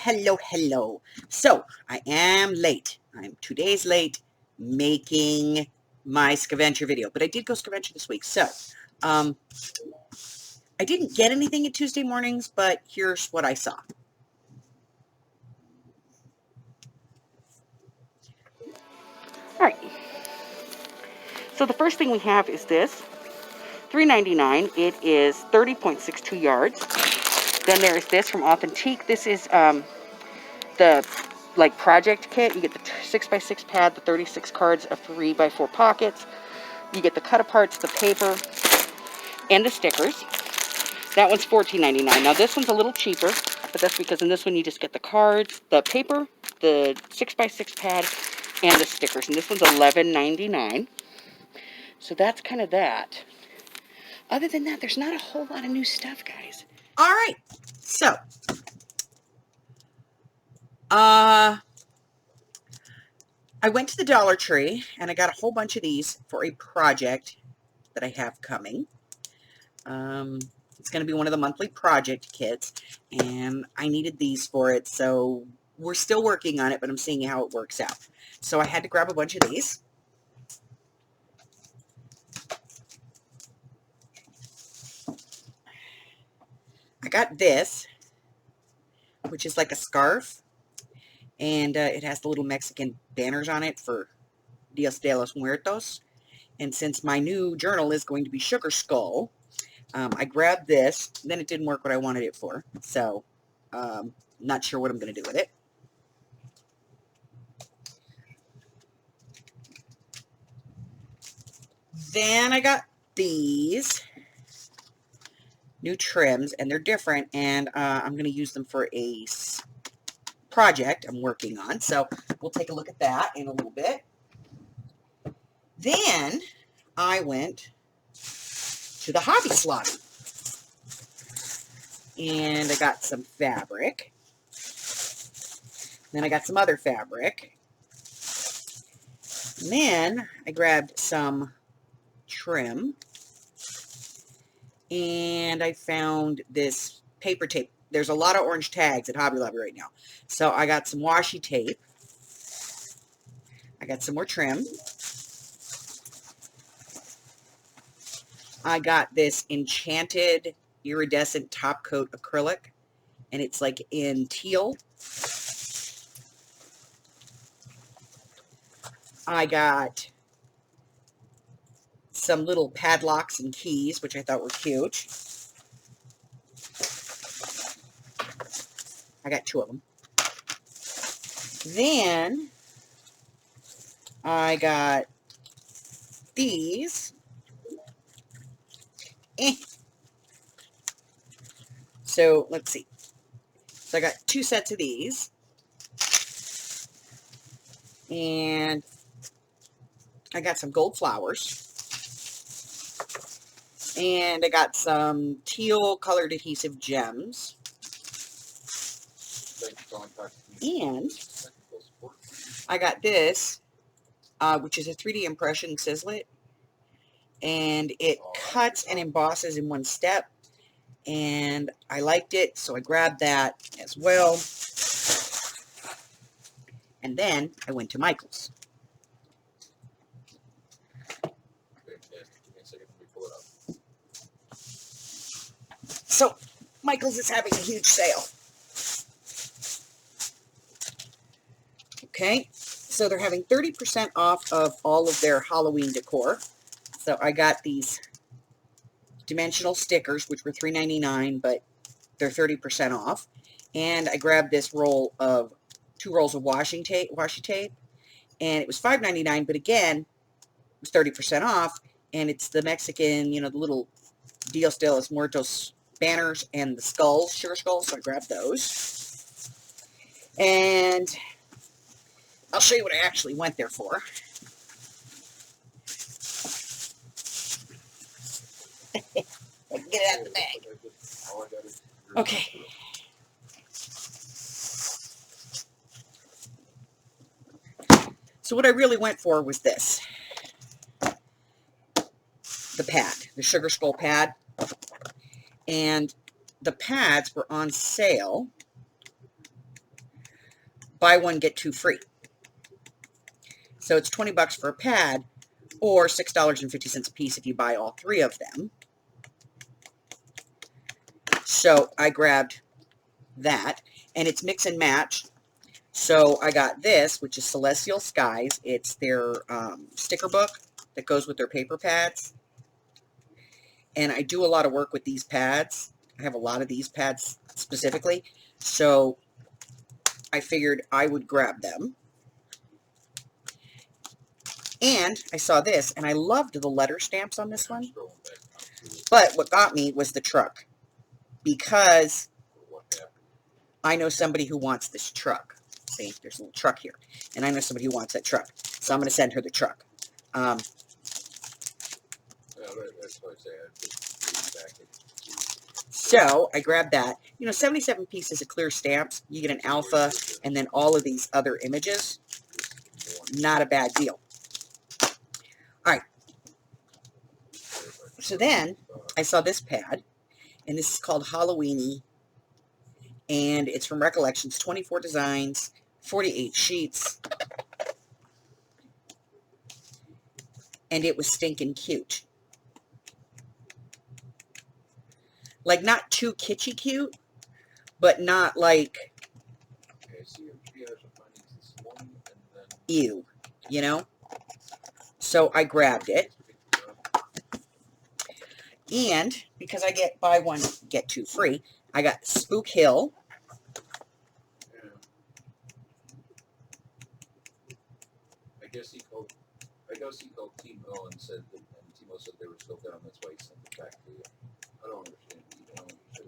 hello. So, I am late. I'm 2 days late making my Scaventure video, but I did go Scaventure this week. So, I didn't get anything at Tuesday mornings, but here's what I saw. All right. So the first thing we have is this, $3.99. It is 30.62 yards. Then there's this from Authentique. This is the project kit. You get the 6x6 pad, the 36 cards of 3x4 pockets. You get the cut aparts, the paper, and the stickers. That one's $14.99. Now this one's a little cheaper, but that's because in this one you just get the cards, the paper, the 6x6 pad, and the stickers. And this one's $11.99. So that's kind of that. Other than that, there's not a whole lot of new stuff, guys. All right. So, I went to the Dollar Tree and I got a whole bunch of these for a project that I have coming. It's going to be one of the monthly project kits, and I needed these for it, so we're still working on it, but I'm seeing how it works out. So I had to grab a bunch of these. I got this, which is like a scarf, and it has the little Mexican banners on it for Dios de los Muertos. And since my new journal is going to be Sugar Skull, I grabbed this. Then it didn't work what I wanted it for, so not sure what I'm going to do with it. Then I got these new trims, and they're different, and I'm going to use them for a project I'm working on, so we'll take a look at that in a little bit. Then I went to the Hobby Lobby, and I got some fabric. Then I got some other fabric. And then I grabbed some trim, and I found this paper tape. There's a lot of orange tags at Hobby Lobby right now. So I got some washi tape. I got some more trim. I got this enchanted iridescent top coat acrylic, and it's like in teal. I got some little padlocks and keys, which I thought were cute. I got 2 of them. Then I got these. So let's see. So I got 2 sets of these. And I got some gold flowers. And I got some teal colored adhesive gems. And I got this, which is a 3D impression Sizzlet. And it cuts and embosses in one step. And I liked it, so I grabbed that as well. And then I went to Michael's. So, Michael's is having a huge sale. Okay, so they're having 30% off of all of their Halloween decor. So I got these dimensional stickers, which were $3.99, but they're 30% off. And I grabbed this roll of 2 rolls of washi tape, and it was $5.99, but again, it was 30% off, and it's the Mexican, the little Dios de los Muertos banners and the skulls, sugar skulls, so I grabbed those. And I'll show you what I actually went there for. I can get it out of the bag. Okay. So what I really went for was this. The pad, the Sugar Skull pad. And the pads were on sale buy one, get two free. So it's 20 bucks for a pad, or $6.50 a piece if you buy all three of them. So I grabbed that, and it's mix and match. So I got this, which is Celestial Skies. It's their sticker book that goes with their paper pads. And I do a lot of work with these pads. I have a lot of these pads specifically. So I figured I would grab them. And I saw this, and I loved the letter stamps on this one. But what got me was the truck, because I know somebody who wants this truck. See, there's a little truck here. And I know somebody who wants that truck. So I'm going to send her the truck. So I grabbed that. You know, 77 pieces of clear stamps. You get an alpha and then all of these other images. Not a bad deal. All right. So then I saw this pad, and this is called Halloweeny, and it's from Recollections. 24 designs, 48 sheets, and it was stinking cute. Like, not too kitschy cute, but not like ew, you know? So I grabbed it. And because I get buy one, get two free, I got Spook Hill. I guess he called Timo and said that, and Timo said they were still down. That's why he sent it back to you. I don't understand. You know, you should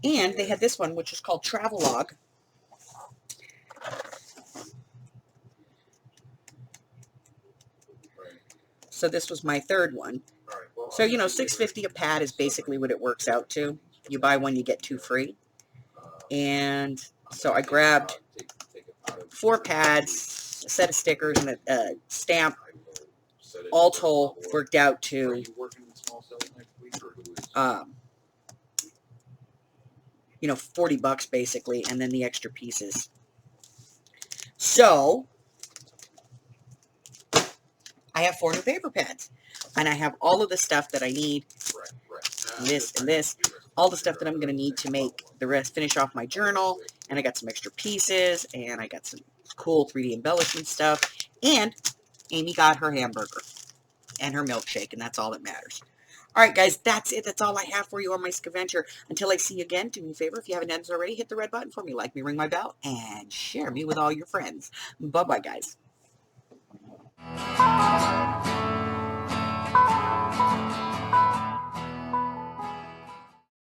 have. And they had this one, which is called Travelogue. So this was my third one. So, you know, $6.50 a pad is basically what it works out to. You buy one, you get two free. And so I grabbed 4 pads, a set of stickers, and a stamp. All told, worked out to you know, 40 bucks basically, and then the extra pieces. So I have 4 new paper pads, and I have all of the stuff that I need, and this, all the stuff that I'm going to need to make the rest, finish off my journal, and I got some extra pieces, and I got some cool 3D embellishment stuff, and Amy got her hamburger and her milkshake, and that's all that matters. All right, guys, that's it. That's all I have for you on my Scaventure. Until I see you again, do me a favor. If you haven't done this already, hit the red button for me, like me, ring my bell, and share me with all your friends. Bye-bye, guys.